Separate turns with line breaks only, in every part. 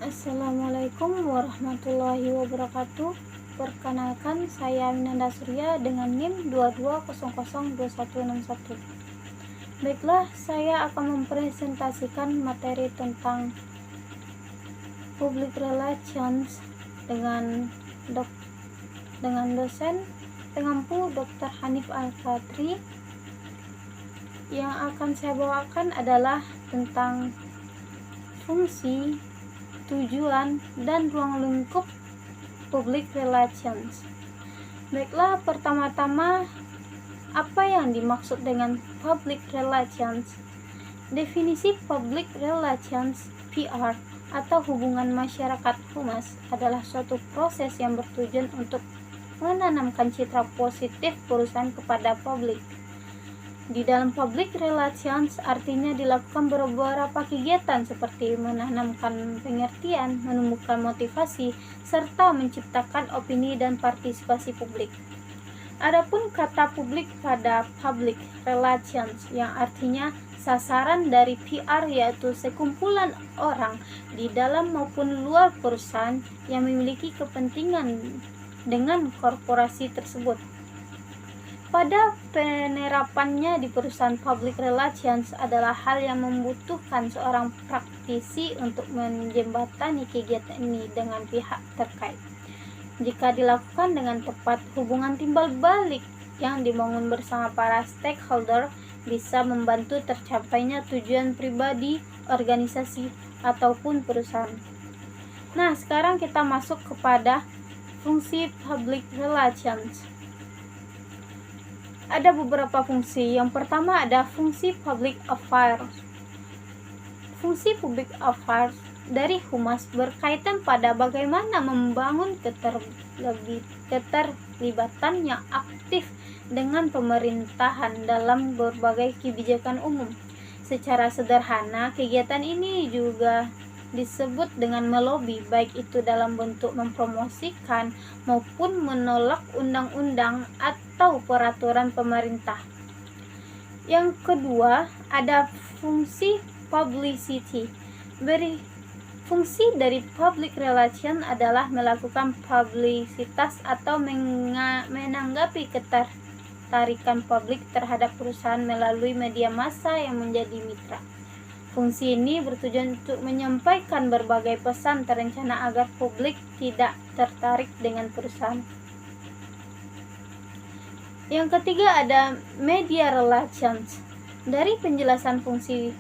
Assalamualaikum warahmatullahi wabarakatuh. Perkenalkan, saya Aminanda Surya dengan NIM 22002161. Baiklah, saya akan mempresentasikan materi tentang Public Relations dengan dosen pengampu Dr. Hanif Al-Fatri. Yang akan saya bawakan adalah tentang fungsi, tujuan, dan ruang lingkup public relations. Baiklah, pertama-tama, apa yang dimaksud dengan public relations? Definisi public relations (PR) atau hubungan masyarakat humas adalah suatu proses yang bertujuan untuk menanamkan citra positif perusahaan kepada publik. Di dalam public relations artinya dilakukan beberapa kegiatan seperti menanamkan pengertian, menumbuhkan motivasi, serta menciptakan opini dan partisipasi publik. Adapun kata publik pada public relations yang artinya sasaran dari PR yaitu sekumpulan orang di dalam maupun luar perusahaan yang memiliki kepentingan dengan korporasi tersebut. Pada penerapannya di perusahaan public relations adalah hal yang membutuhkan seorang praktisi untuk menjembatani kegiatan ini dengan pihak terkait. Jika dilakukan dengan tepat, hubungan timbal balik yang dibangun bersama para stakeholder bisa membantu tercapainya tujuan pribadi, organisasi, ataupun perusahaan. Nah, sekarang kita masuk kepada fungsi public relations. Ada beberapa fungsi. Yang pertama ada fungsi public affairs. Fungsi public affairs dari Humas berkaitan pada bagaimana membangun keterlibatan yang aktif dengan pemerintahan dalam berbagai kebijakan umum. Secara sederhana, kegiatan ini juga disebut dengan melobi, baik itu dalam bentuk mempromosikan maupun menolak undang-undang atau peraturan pemerintah. Yang kedua, ada fungsi publicity. Fungsi dari public relation adalah melakukan publisitas atau menanggapi ketertarikan publik terhadap perusahaan melalui media massa yang menjadi mitra. Fungsi ini bertujuan untuk menyampaikan berbagai pesan terencana agar publik tidak tertarik dengan perusahaan. Yang ketiga ada media relations. Dari penjelasan fungsi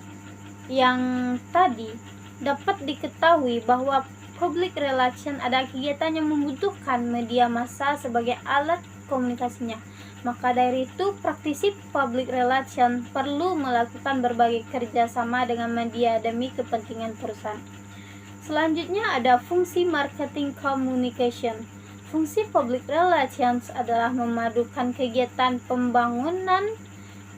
yang tadi dapat diketahui bahwa public relation adalah kegiatan yang membutuhkan media massa sebagai alat komunikasinya. Maka dari itu, praktisi public relation perlu melakukan berbagai kerjasama dengan media demi kepentingan perusahaan. Selanjutnya ada fungsi marketing communication. Fungsi public relations adalah memadukan kegiatan pembangunan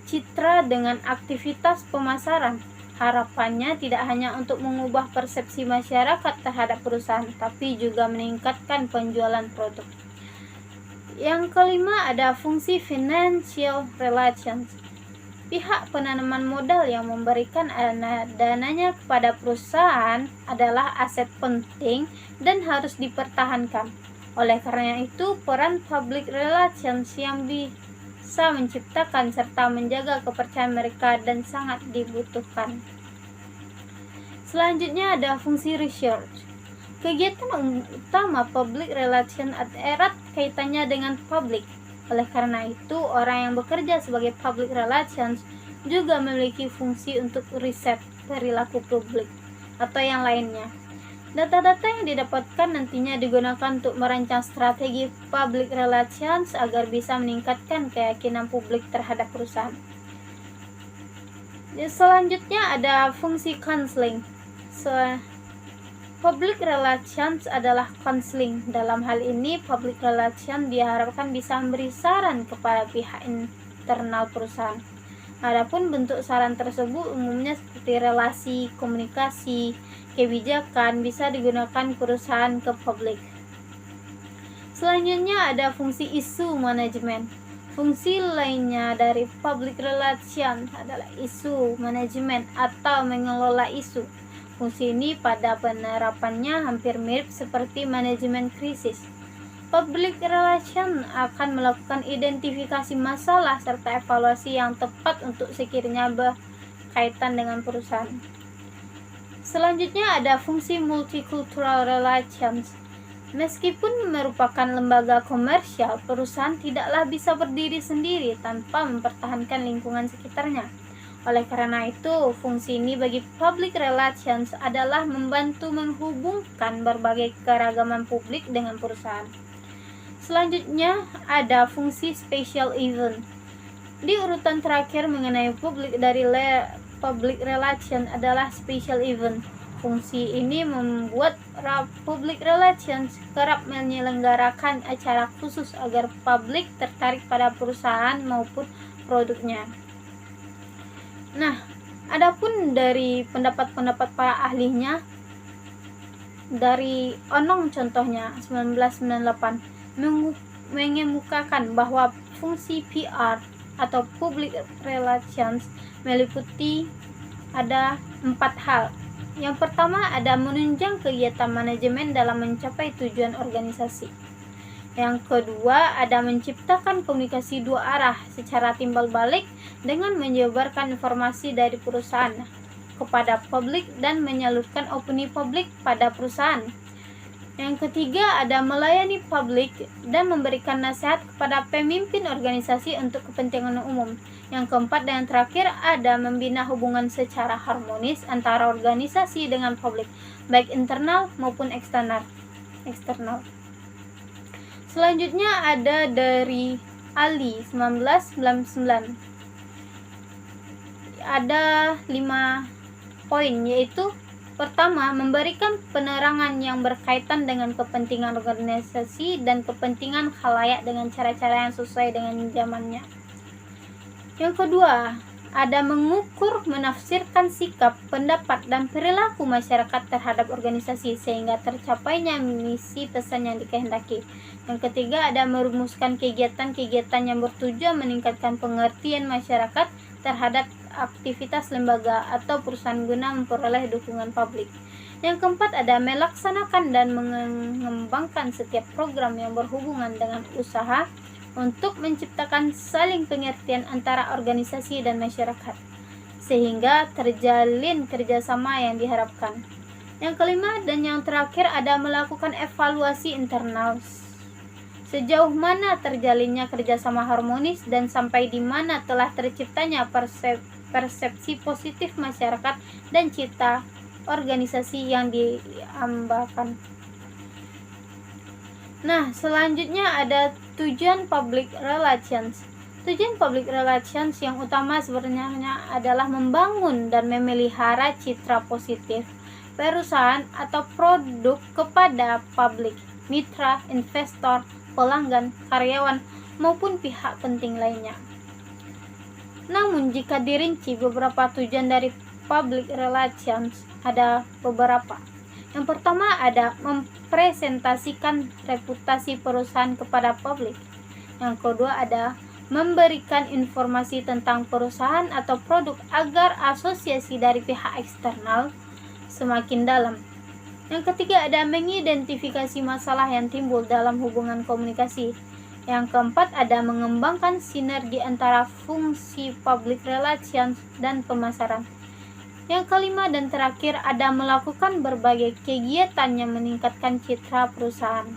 citra dengan aktivitas pemasaran. Harapannya tidak hanya untuk mengubah persepsi masyarakat terhadap perusahaan, tapi juga meningkatkan penjualan produk. Yang kelima ada fungsi financial relations. Pihak penanaman modal yang memberikan dananya kepada perusahaan adalah aset penting dan harus dipertahankan. Oleh karena itu, peran public relations yang bisa menciptakan serta menjaga kepercayaan mereka dan sangat dibutuhkan. Selanjutnya ada fungsi research. Kegiatan utama public relation erat kaitannya dengan publik. Oleh karena itu, orang yang bekerja sebagai public relations juga memiliki fungsi untuk riset perilaku publik atau yang lainnya. Data-data yang didapatkan nantinya digunakan untuk merancang strategi public relations agar bisa meningkatkan keyakinan publik terhadap perusahaan. Selanjutnya ada fungsi counseling. Public relations adalah counseling. Dalam hal ini, public relations diharapkan bisa memberi saran kepada pihak internal perusahaan. Adapun bentuk saran tersebut umumnya seperti relasi, komunikasi, kebijakan bisa digunakan perusahaan ke publik. Selanjutnya ada fungsi isu manajemen. Fungsi lainnya dari public relations adalah isu manajemen atau mengelola isu. Fungsi ini pada penerapannya hampir mirip seperti manajemen krisis. Public relation akan melakukan identifikasi masalah serta evaluasi yang tepat untuk sekiranya berkaitan dengan perusahaan. Selanjutnya ada fungsi multicultural relations. Meskipun merupakan lembaga komersial, perusahaan tidaklah bisa berdiri sendiri tanpa mempertahankan lingkungan sekitarnya. Oleh karena itu, fungsi ini bagi public relations adalah membantu menghubungkan berbagai keragaman publik dengan perusahaan. Selanjutnya, ada fungsi special event. Di urutan terakhir mengenai public relation adalah special event. Fungsi ini membuat public relations kerap menyelenggarakan acara khusus agar publik tertarik pada perusahaan maupun produknya. Nah, adapun dari pendapat-pendapat para ahlinya, dari Onong contohnya 1998 mengemukakan bahwa fungsi PR atau public relations meliputi ada 4 hal. Yang pertama ada menunjang kegiatan manajemen dalam mencapai tujuan organisasi. Yang kedua ada menciptakan komunikasi dua arah secara timbal balik dengan menyebarkan informasi dari perusahaan kepada publik dan menyalurkan opini publik pada perusahaan. Yang ketiga ada melayani publik dan memberikan nasihat kepada pemimpin organisasi untuk kepentingan umum. Yang keempat dan terakhir ada membina hubungan secara harmonis antara organisasi dengan publik, baik internal maupun eksternal. Selanjutnya ada dari Ali 1999. Ada 5 poin, yaitu pertama, memberikan penerangan yang berkaitan dengan kepentingan organisasi dan kepentingan khalayak dengan cara-cara yang sesuai dengan zamannya. Yang kedua, ada mengukur, menafsirkan sikap, pendapat, dan perilaku masyarakat terhadap organisasi sehingga tercapainya misi pesan yang dikehendaki. Yang ketiga, ada merumuskan kegiatan-kegiatan yang bertujuan meningkatkan pengertian masyarakat terhadap aktivitas lembaga atau perusahaan guna memperoleh dukungan publik. Yang keempat, ada melaksanakan dan mengembangkan setiap program yang berhubungan dengan usaha untuk menciptakan saling pengertian antara organisasi dan masyarakat, sehingga terjalin kerjasama yang diharapkan. Yang kelima dan yang terakhir ada melakukan evaluasi internal. Sejauh mana terjalinnya kerjasama harmonis dan sampai di mana telah terciptanya persepsi positif masyarakat dan cita organisasi yang diambakan. Nah, selanjutnya ada tujuan public relations. Tujuan public relations yang utama sebenarnya adalah membangun dan memelihara citra positif perusahaan atau produk kepada publik, mitra, investor, pelanggan, karyawan, maupun pihak penting lainnya. Namun, jika dirinci beberapa tujuan dari public relations, ada beberapa. Yang pertama ada mempresentasikan reputasi perusahaan kepada publik. Yang kedua ada memberikan informasi tentang perusahaan atau produk agar asosiasi dari pihak eksternal semakin dalam. Yang ketiga ada mengidentifikasi masalah yang timbul dalam hubungan komunikasi. Yang keempat ada mengembangkan sinergi antara fungsi public relations dan pemasaran. Yang kelima dan terakhir ada melakukan berbagai kegiatan yang meningkatkan citra perusahaan.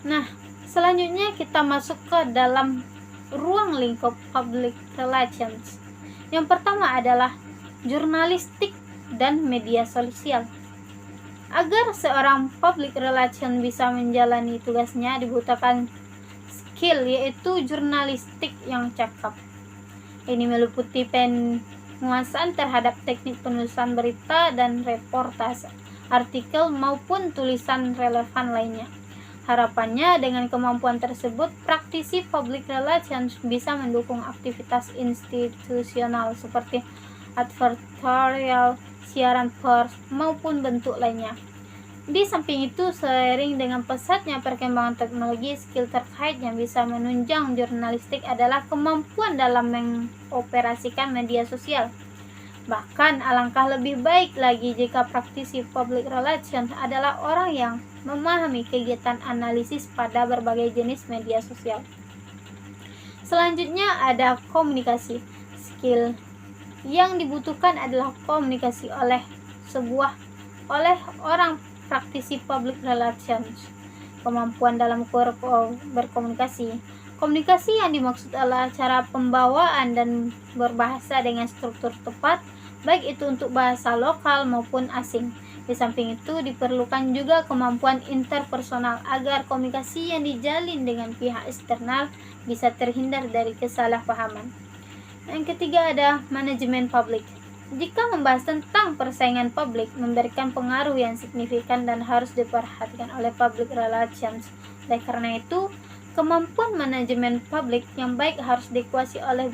Nah, selanjutnya kita masuk ke dalam ruang lingkup public relations. Yang pertama adalah jurnalistik dan media sosial. Agar seorang public relation bisa menjalani tugasnya dibutuhkan skill, yaitu jurnalistik yang cakap. Ini meliputi penguasaan terhadap teknik penulisan berita dan reportase, artikel maupun tulisan relevan lainnya. Harapannya dengan kemampuan tersebut, praktisi public relations bisa mendukung aktivitas institusional seperti advertorial, siaran pers, maupun bentuk lainnya. Di samping itu, seiring dengan pesatnya perkembangan teknologi, skill terkait yang bisa menunjang jurnalistik adalah kemampuan dalam mengoperasikan media sosial. Bahkan alangkah lebih baik lagi jika praktisi public relations adalah orang yang memahami kegiatan analisis pada berbagai jenis media sosial. Selanjutnya ada komunikasi. Skill yang dibutuhkan adalah komunikasi oleh orang praktisi public relations. Kemampuan dalam berkomunikasi. Komunikasi yang dimaksud adalah cara pembawaan dan berbahasa dengan struktur tepat, baik itu untuk bahasa lokal maupun asing. Di samping itu diperlukan juga kemampuan interpersonal agar komunikasi yang dijalin dengan pihak eksternal bisa terhindar dari kesalahpahaman. Yang ketiga ada manajemen publik. Jika membahas tentang persaingan publik, memberikan pengaruh yang signifikan dan harus diperhatikan oleh public relations. Oleh karena itu, kemampuan manajemen publik yang baik harus dikuasai oleh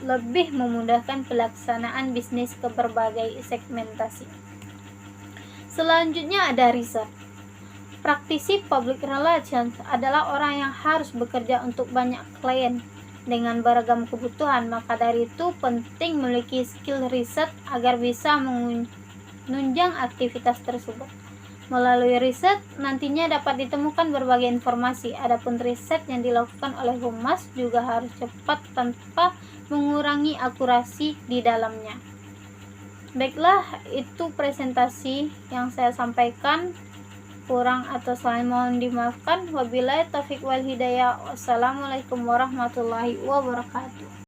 lebih memudahkan pelaksanaan bisnis ke berbagai segmentasi. Selanjutnya ada riset. Praktisi public relations adalah orang yang harus bekerja untuk banyak klien dengan beragam kebutuhan, maka dari itu penting memiliki skill riset agar bisa menunjang aktivitas tersebut. Melalui riset nantinya dapat ditemukan berbagai informasi. Adapun riset yang dilakukan oleh humas juga harus cepat tanpa mengurangi akurasi di dalamnya. Baiklah, itu presentasi yang saya sampaikan. Kurang atau salah mohon dimaafkan. Wabillahi taufiq wal hidayah. Wassalamualaikum warahmatullahi wabarakatuh.